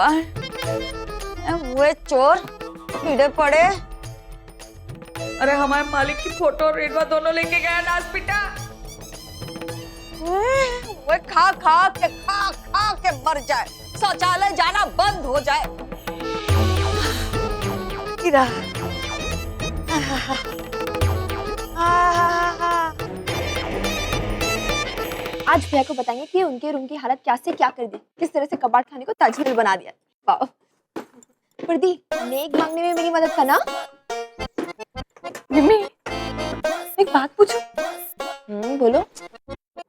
भगवान, हुए चोर कीड़े पड़े। अरे हमारे मालिक की फोटो और रेडवा दोनों लेके गया नास पिटा। वो खा खा के मर जाए, शौचालय जाना बंद हो जाए। आज भैया को बताएंगे कि उनके रूम की हालत क्या से क्या कर दी, किस तरह से कबाड़ खाने को ताजमहल बना दिया। वाह प्रदी, नेक मांगने में मेरी मदद करना। मम्मी एक बात पूछूं? बोलो।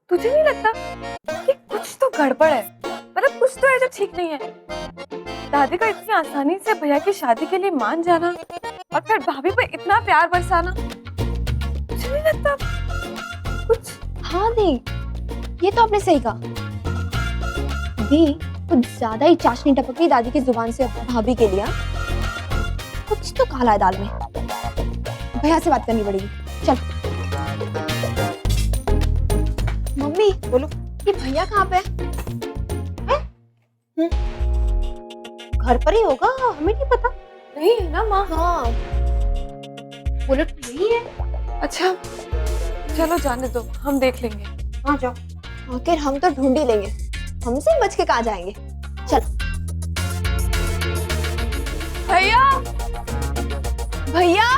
तुझे नहीं लगता कि कुछ तो गड़बड़ है? मतलब कुछ तो है जो ठीक नहीं है। दादी का इतनी आसानी से भैया की शादी के लिए मान जाना और फिर भाभी पे इतना प्यार बरसाना, तुझे नहीं लगता कुछ? हाँ दी, ये तो आपने सही कहा। दी कुछ ज्यादा ही चाशनी टपक गई दादी की जुबान से भाभी के लिए। कुछ तो काला है दाल में। भैया से बात करनी पड़ेगी। चल मम्मी बोलो, ये भैया कहाँ पे है? घर पर ही होगा, हमें नहीं पता। नहीं है ना माँ? हाँ बुलेट यही है। अच्छा चलो जाने दो, हम देख लेंगे। हाँ जाओ। आखिर हम तो ढूंढ ही लेंगे, हमसे बच के कहाँ जाएंगे। चल भैया, भैया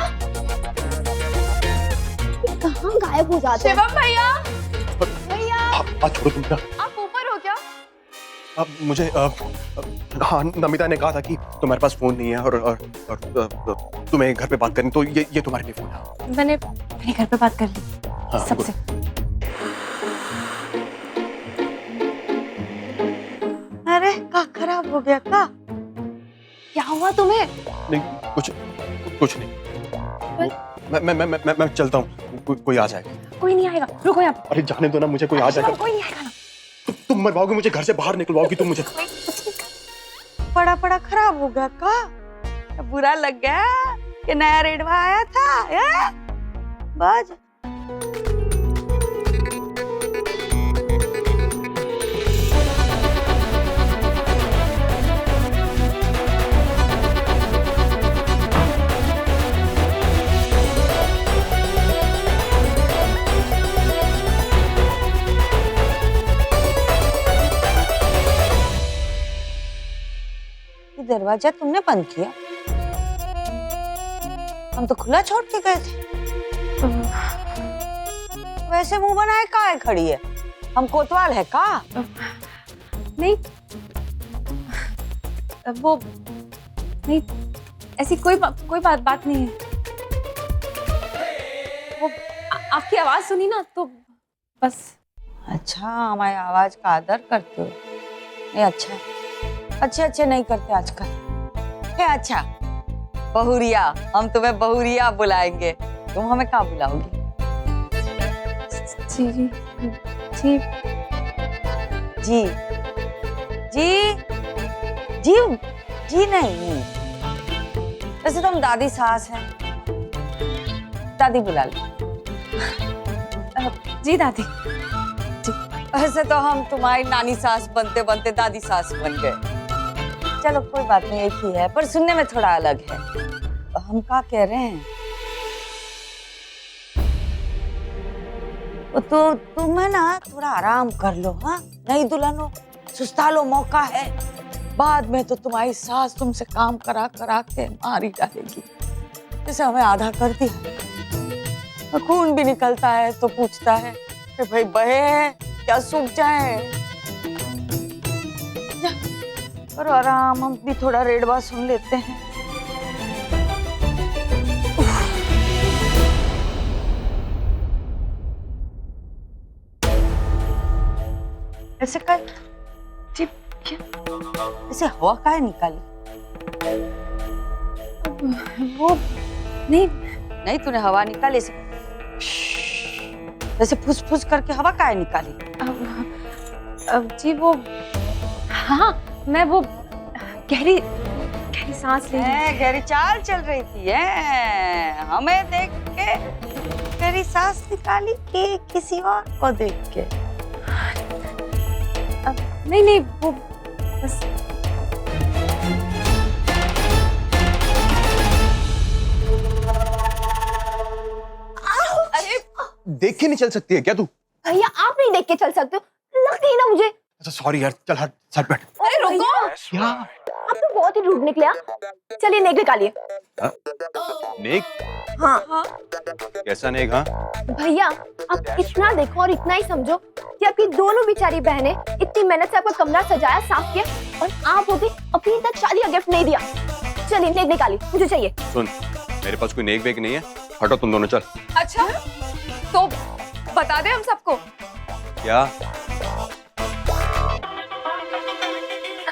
कहाँ गायब हो जाते हैं? शिवम भैया, भैया छोड़ो तुम क्या। आप ऊपर हो क्या? अब मुझे हाँ नमिता ने कहा था कि तुम्हारे पास फोन नहीं है और तुम्हें घर पे बात करनी, तो ये तुम्हारे लिए फोन है। मैंने घर पे बात कर ली हाँ, सबसे। अरे का खराब हो गया का? क्या हुआ तुम्हें? नहीं कुछ नहीं। मैं चलता हूँ, कोई आ जाएगा। कोई नहीं आएगा, रुको यहाँ पे। अरे जाने दो ना, मुझे कोई आ जाएगा। कोई नहीं आएगा ना। तुम मरवाओगे मुझे, घर से बाहर निकलवाओगी तुम मुझे। बड़ा खराब हो गया का? बुरा लग गया कि नया रेडवा आया था। बाज दरवाजा तुमने बंद किया? हम तो खुला छोड़ के गए थे। वैसे मुंह बनाए काहे खड़ी है? हम कोतवाल है का? नहीं वो नहीं, ऐसी कोई बात नहीं है। वो आपकी आवाज सुनी ना तो बस। अच्छा हमारी आवाज का आदर करते हो? ये अच्छा है। अच्छे नहीं करते आजकल। है अच्छा बहुरिया, हम तुम्हें बहुरिया बुलाएंगे, तुम हमें क्या बुलाओगी? जी जी जी जी जी जी जी नहीं, वैसे तो हम दादी सास हैं, दादी बुला लो। जी दादी। वैसे तो हम तुम्हारी नानी सास बनते बनते दादी सास बन गए। चलो कोई बात नहीं, एक ही है, पर सुनने में थोड़ा अलग है। हम क्या कह रहे हैं? तो तुम है ना थोड़ा आराम कर लो। हाँ नहीं दुल्हनो, सुस्ता लो, मौका है। बाद में तो तुम्हारी सास तुमसे काम करा के मार ही डालेगी। जैसे हमें आधा कर दिया, खून भी निकलता है तो पूछता है कि भाई बहे है क्या सूख जाए। करो आराम, हम भी थोड़ा रेडवा सुन लेते हैं। ऐसे कर जी, ऐसे हवा काहे निकाली? वो नहीं तूने हवा निकाली ऐसे, जैसे फुस करके हवा काहे निकाली? जी वो हाँ, मैं वो गहरी सांस ले रही। गहरी चाल चल रही थी है? हमें देख के गहरी सांस निकाली कि किसी और को देख के? नहीं वो बस देख के नहीं चल सकती है क्या तू? भैया आप नहीं देख के चल सकते हो, लगती है ना मुझे। अच्छा सॉरी यार, चल हट, साइड बैठ। अरे रुको, क्या? आप तो बहुत ही रूड निकले। चलिए नेक निकालिए। नेक? हाँ कैसा नेक? हाँ भैया, आप इतना देखो और इतना ही समझो कि आपकी दोनों बेचारी बहनें इतनी मेहनत से आपका कमरा सजाया, साफ किया, और आप होगी अपनी तक शादी का गिफ्ट नहीं दिया। चलिए नेक निकालिए, मुझे चाहिए। सुन, मेरे पास कोई नेक वेक नहीं है, हटो तुम दोनों, चल। अच्छा तो बता दे हम सबको क्या?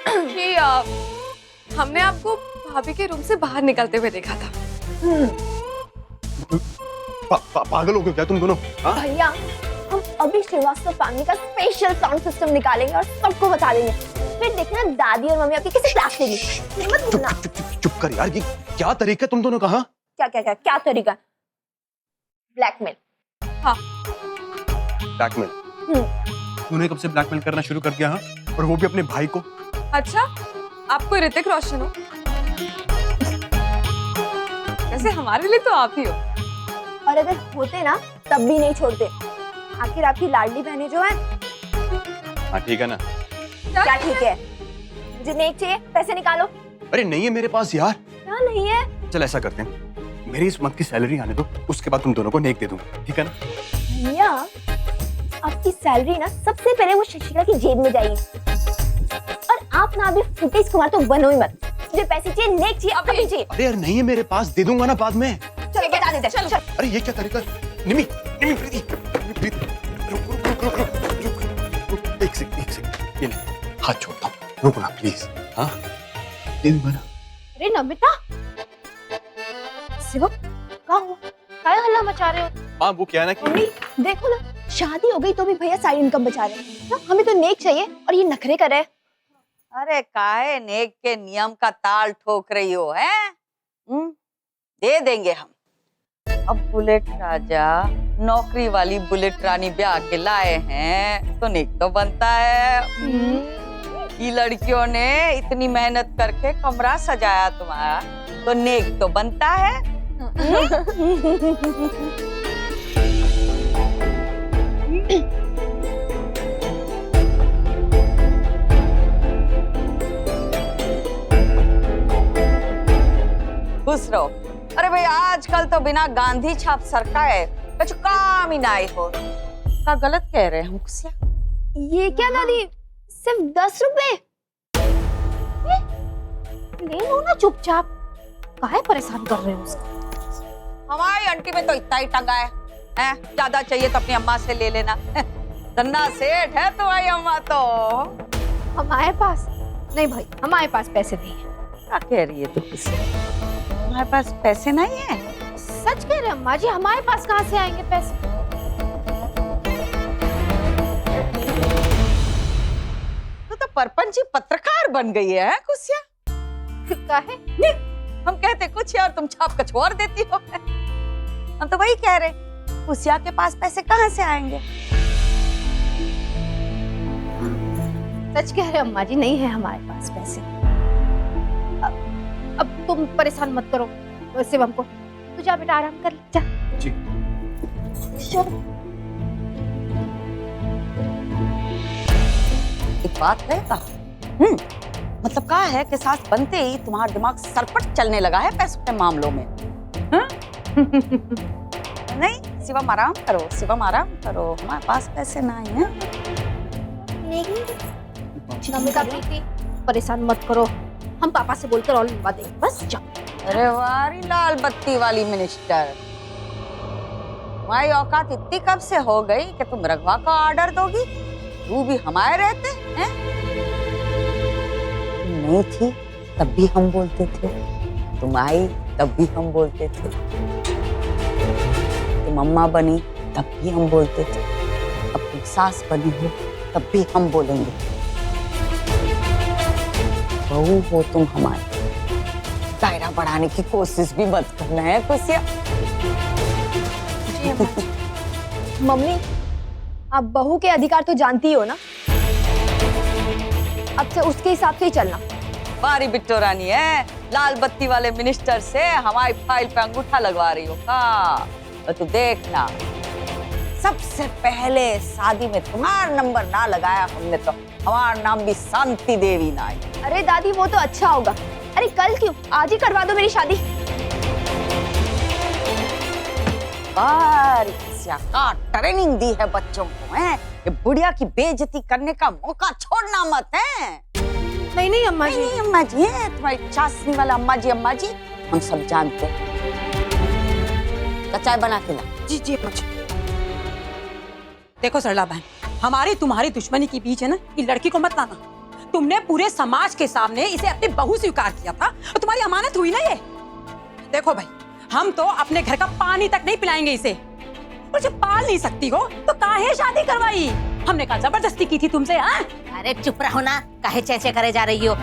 कि हमने आपको भाभी के रूम से बाहर निकलते हुए देखा था। पागल हो गए क्या तुम दोनों? हाँ? भैया, हम अभी श्रीवास्तव फैमिली का स्पेशल साउंड सिस्टम निकालेंगे और सबको बता देंगे। फिर देखना दादी और मम्मी आपकी कैसे क्लास लेंगी। हिम्मत चुप ना। चुप चुप चुप कर यार, ये क्या तरीका है तुम दोनों का? हाँ? क्या क्या क्या क्या तरीका? ब्लैकमेल। हाँ ब्लैकमेल? तूने कब से ब्लैकमेल करना शुरू कर दिया? हाँ, और वो भी अपने भाई को। अच्छा, आप कोई ऋतिक रोशन हो? वैसे हमारे लिए तो आप ही हो। और अगर होते ना तब भी नहीं छोड़ते। आखिर आपकी लाडली बहनें जो है। हाँ ठीक है ना? क्या ठीक है? मुझे नेक चाहिए, पैसे निकालो। अरे नहीं है मेरे पास यार। क्या नहीं है? चल ऐसा करते हैं, मेरी इस मंथ की सैलरी आने दो, उसके बाद तुम दोनों को नेक दे दूंगा, ठीक है ना? भैया, आपकी सैलरी ना सबसे पहले वो शशिका की जेब में जाएगी। और आप ना अभी फुटेज कुमार तो बनो ही मत। मुझे पैसे चाहिए, नेक चाहिए, अभी चाहिए। अरे यार नहीं है मेरे पास, दे दूंगा ना बाद में। चलो बता देते हैं। चल। अरे ये क्या तरीका? निमी निमी प्रीति, प्रीति, रुक रुक रुक रुक रुक रुक, एक सेकंड, ये ले, हाथ छोड़ता हूँ, रुक ना प्लीज। हाँ दे दूंगा ना। अरे नमिता, शिवम, कहाँ हो? क्या हल्ला मचा रहे हो? हाँ वो क्या है ना कि मम्मी देखो ना, शादी हो गई तो भी भैया साइड इनकम बचा रहे हैं ना। हमें तो नेक चाहिए और ये नखरे कर रहे हैं। अरे काहे नेक के नियम का ताल ठोक रही हो? है दे देंगे हम। अब बुलेट राजा नौकरी वाली बुलेट रानी ब्याह के लाए हैं तो नेक तो बनता है। ये लड़कियों ने इतनी मेहनत करके कमरा सजाया तुम्हारा तो नेक तो बनता है। खुश रहो। अरे भाई आजकल तो बिना गांधी छाप सरकाए कुछ काम ही नहीं हो। क्या गलत कह रहे हैं हम कुसिया? ये क्या दादी, सिर्फ 10 रुपए? ले लो ना चुपचाप, काहे परेशान कर रहे हो उसको? हमारी आंटी में तो इतना ही टंगा है, ज्यादा चाहिए तो अपनी अम्मा से ले लेना। धन्ना सेठ है तुम्हारी अम्मा तो। हमारे पास नहीं भाई, हमारे पास पैसे नहीं है। क्या कह रही है तू कुसिया? हमारे पास पैसे नहीं है? सच कह रहे हैं अम्मा जी, हमारे पास कहाँ से आएंगे पैसे? तो परपंची पत्रकार बन गई है कुसिया। काहे? हम कहते कुछ है और तुम छाप कुछ और देती हो। हम तो वही कह रहे, कुसिया के पास पैसे कहाँ से आएंगे? सच कह रहे हैं अम्मा जी, नहीं है हमारे पास पैसे। अब तुम परेशान मत करो शिवम को। तू जा बेटा, आराम कर ले जा। जी। चल। एक बात है का? मतलब कहा है कि सास बनते ही तुम्हारा दिमाग सरपट चलने लगा है पैसों के मामलों में। नहीं शिवम आराम करो, शिवम आराम करो, हमारे पास पैसे नहीं है। नमिता प्रीति, परेशान मत करो, हम पापा से बोलकर और लिखवा देंगे, बस जाओ। अरे वारी लाल बत्ती वाली मिनिस्टर, तुम्हारी औकात इतनी कब से हो गई कि तुम रघवा का ऑर्डर दोगी? तू भी हमारे रहते हैं? नहीं थी तब भी हम बोलते थे, तुम आई तब भी हम बोलते थे, तुम अम्मा बनी तब भी हम बोलते थे, अब तुम सास बनी हो तब भी हम बोलेंगे। बहू हो तुम हमारी, दायरा बढ़ाने की कोशिश भी मत करना है कुसिया। मम्मी, आप बहू के अधिकार तो जानती ही हो ना, अब से उसके हिसाब से ही चलना। बारी बिट्टो रानी है, लाल बत्ती वाले मिनिस्टर से हमारी फाइल पे अंगूठा लगवा रही हो का? और तू देखना सबसे पहले शादी में तुम्हारा नंबर ना लगाया हमने तो हमारा नाम भी शांति देवी ना आई। अरे दादी वो तो अच्छा होगा। अरे कल क्यों, आज ही करवा दो मेरी शादी। का ट्रेनिंग दी है बच्चों को, हैं? ये बुढ़िया की बेइज्जती करने का मौका छोड़ना मत है। नहीं नहीं अम्मा जी। नहीं अम्मा जी है तुम्हारी चाशनी वाला अम्मा जी हम सब जानते हैं। तो चाय बना के ला। जी जी अम्मा जी। देखो सरला बहन, हमारी तुम्हारी दुश्मनी के बीच है ना, ये लड़की को मत लाना। तुमने पूरे समाज के सामने इसे अपनी बहू स्वीकार किया था और तुम्हारी अमानत हुई ना ये। देखो भाई, हम तो अपने घर का पानी तक नहीं पिलाएंगे इसे, और जब पाल नहीं सकती हो तो काहे शादी करवाई? हमने कहा जबरदस्ती की थी तुमसे। हाँ? अरे चुप रहो ना, काहे चेचे करे जा रही हो?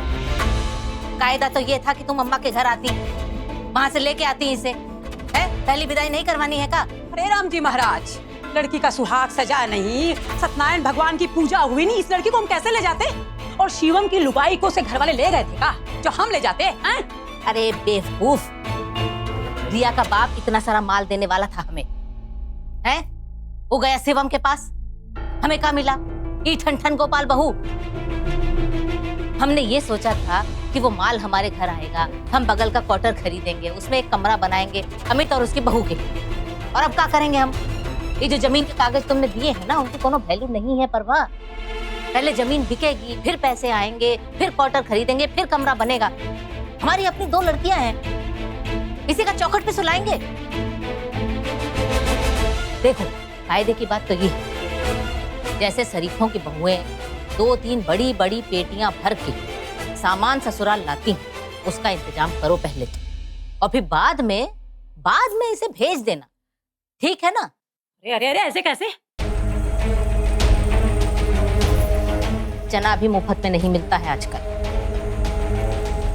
कायदा तो ये था कि तुम अम्मा के घर आती, वहाँ से लेके आती इसे, है? पहली विदाई नहीं करवानी है का? अरे राम जी महाराज, लड़की का सुहाग सजा नहीं, सत्यनारायण भगवान की पूजा हुई नहीं, इस लड़की को हम कैसे ले जाते? और शिवम की लुगाई को से घर वाले ले गए थे का, जो हम ले जाते? हैं? अरे बेवकूफ, रिया का बाप इतना सारा माल देने वाला था हमें, है? वो गया शिवम के पास, हमें क्या मिला? ई ठन ठन गोपाल बहू। हमने ये सोचा था कि वो माल हमारे घर आएगा, हम बगल का क्वार्टर खरीदेंगे, उसमें एक कमरा बनाएंगे अमित और उसकी बहू के लिए। और अब क्या करेंगे हम? ये जो जमीन के कागज तुमने दिए हैं ना, उनकी कोनो वैल्यू नहीं है परवाह। पहले जमीन बिकेगी, फिर पैसे आएंगे, फिर क्वार्टर खरीदेंगे, फिर कमरा बनेगा। हमारी अपनी 2 लड़कियां हैं, इसी का चौखट पे सुलाएंगे। देखो, कायदे की बात तो ये है, जैसे शरीफों की बहुएं 2-3 बड़ी बड़ी पेटियां भर के सामान ससुराल लाती हैं, उसका इंतजाम करो पहले तो, और फिर बाद में इसे भेज देना, ठीक है ना? अरे अरे अरे, ऐसे कैसे? चना भी मुफ्त में नहीं मिलता है आजकल,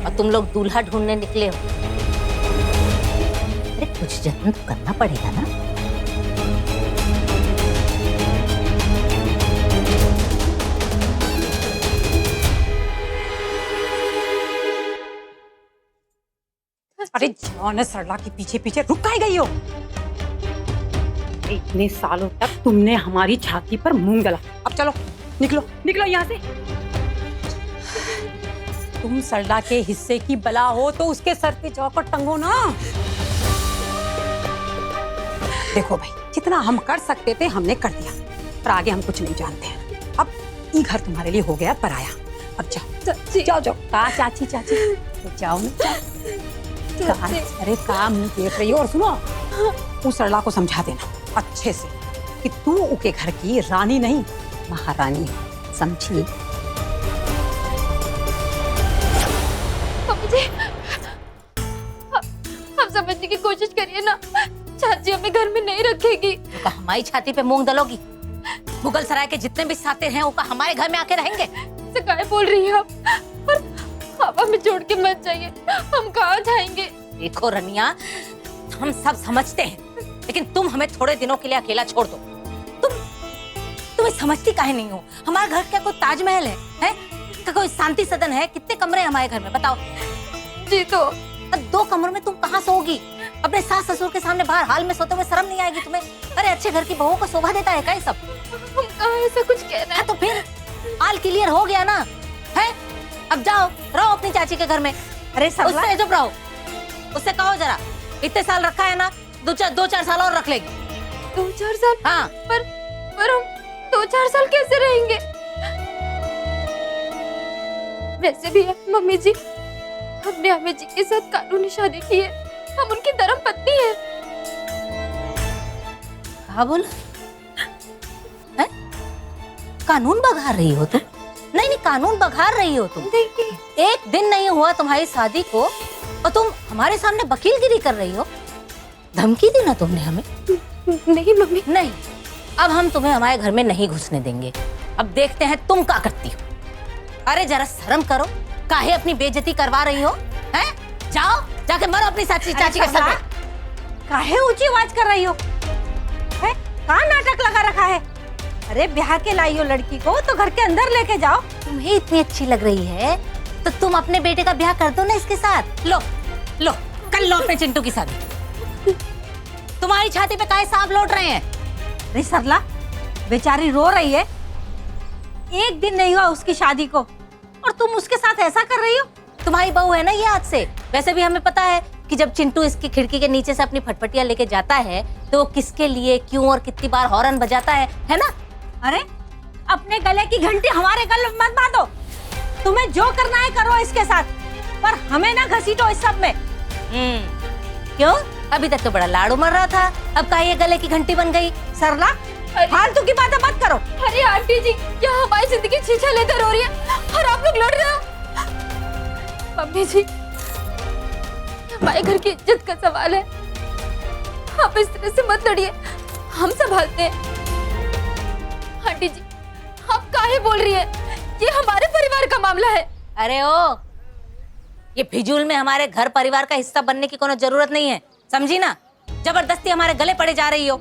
और तुम लोग दूल्हा ढूंढने निकले हो। अरे कुछ जतन तो करना पड़ेगा ना। अरे जॉन सरला के पीछे पीछे रुक काहे गई हो? इतने सालों तक तुमने हमारी छाती पर मूंग गला, अब चलो निकलो निकलो यहाँ से। तुम सरला के हिस्से की बला हो तो उसके सर पे चौखट टंगो ना। देखो भाई, जितना हम कर सकते थे हमने कर दिया, पर आगे हम कुछ नहीं जानते हैं। अब ये घर तुम्हारे लिए हो गया पराया, अब जाओ जाओ जाओ। कहा चाची तो जाओ ना। अरे काम नहीं देख रही हो। और सुनो, उस सरला को समझा देना अच्छे से कि तू उनके घर की रानी नहीं महारानी है, समझी? मुझे आप समझने की कोशिश करिए ना, चाची हमें घर में नहीं रखेगी। तो हमारी छाती पे मूंग दलोगी? मुगल सराय के जितने भी सातिर हैं वो हमारे घर में आके रहेंगे? क्या बोल रही है आप? आप हमें छोड़ के मत जाइए, हम कहाँ जाएंगे? देखो रनिया, हम सब समझते हैं, लेकिन तुम हमें थोड़े दिनों के लिए अकेला छोड़ दो। तुम्हें समझती काहे नहीं हो? हमारा घर क्या कोई ताजमहल है? क्या कोई शांति सदन है? कितने कमरे हैं हमारे घर में, बताओ? जी तो 2 कमरों में तुम कहाँ सोओगी? अपने सास ससुर के सामने बाहर हाल में सोते हुए शर्म नहीं आएगी तुम्हें? अरे अच्छे घर की बहू को शोभा देता है क्या ये सब? हम कहाँ ऐसा कुछ कह रहे हैं? तो फिर हाल क्लियर हो गया ना, है? अब जाओ रहो अपनी चाची के घर में। अरे उससे चुप रहो, उससे कहो जरा, इतने साल रखा है ना, 2-4 साल और रख लेगी। 2-4 साल? हाँ। पर हम 2-4 साल कैसे रहेंगे? वैसे भी है मम्मी जी, हमने अमित जी के साथ कानूनी शादी की है, हम उनकी धर्म पत्नी है। कहा बोला? है? कानून बघार रही हो तुम? नहीं, कानून बघार रही हो तुम। एक दिन नहीं हुआ तुम्हारी शादी को और तुम हमारे सामने वकीलगिरी कर रही हो। धमकी दी ना तुमने हमें? नहीं मम्मी। नहीं, अब हम तुम्हें हमारे घर में नहीं घुसने देंगे। अब देखते हैं तुम क्या करती हो। अरे जरा शर्म करो, काहे अपनी बेइज्जती करवा रही हो? हैं? जाओ जाके मरो अपनी चाची के सर पे। काहे ऊंची आवाज कर रही हो? है? कहाँ नाटक लगा रखा है? अरे ब्याह के लाई हो लड़की को तो घर के अंदर लेके जाओ। तुम्हें इतनी अच्छी लग रही है तो तुम अपने बेटे का ब्याह कर दो ना इसके साथ। लो कर लो अपने चिंटू की शादी। तुम्हारी छाती पे काहे सांप लौट रहे हैं? अरे सरला, बेचारी रो रही है, एक दिन नहीं हुआ उसकी शादी को और तुम उसके साथ ऐसा कर रही हो। तुम्हारी बहू है ना ये आज से। वैसे भी हमें पता है कि जब चिंटू इसकी खिड़की के नीचे से अपनी फटफटियां लेके जाता है तो वो किसके लिए, क्यों और कितनी बार हॉर्न बजाता है ना? अरे अपने गले की घंटी हमारे गले में मत बांधो। तुम्हें जो करना है करो इसके साथ, पर हमें ना घसीटो इस सब में। क्यों? अभी तक तो बड़ा लाड़ू मर रहा था, अब का ये गले की घंटी बन गई? सरला, फालतू की बातें मत करो। अरे आंटी जी, क्या हमारी जिंदगी छीछा लेकर हो रही है और आप लोग लड़ रहे हो? मम्मी जी, हमारे घर की इज्जत का सवाल है, आप इस तरह से मत लड़िए, हम संभालते हैं। आंटी जी, आप काहे बोल रही है? ये हमारे परिवार का मामला है। अरे ओ, ये फिजूल में हमारे घर परिवार का हिस्सा बनने की कोनो जरूरत नहीं है, समझी ना? जबरदस्ती हमारे गले पड़े जा रही हो।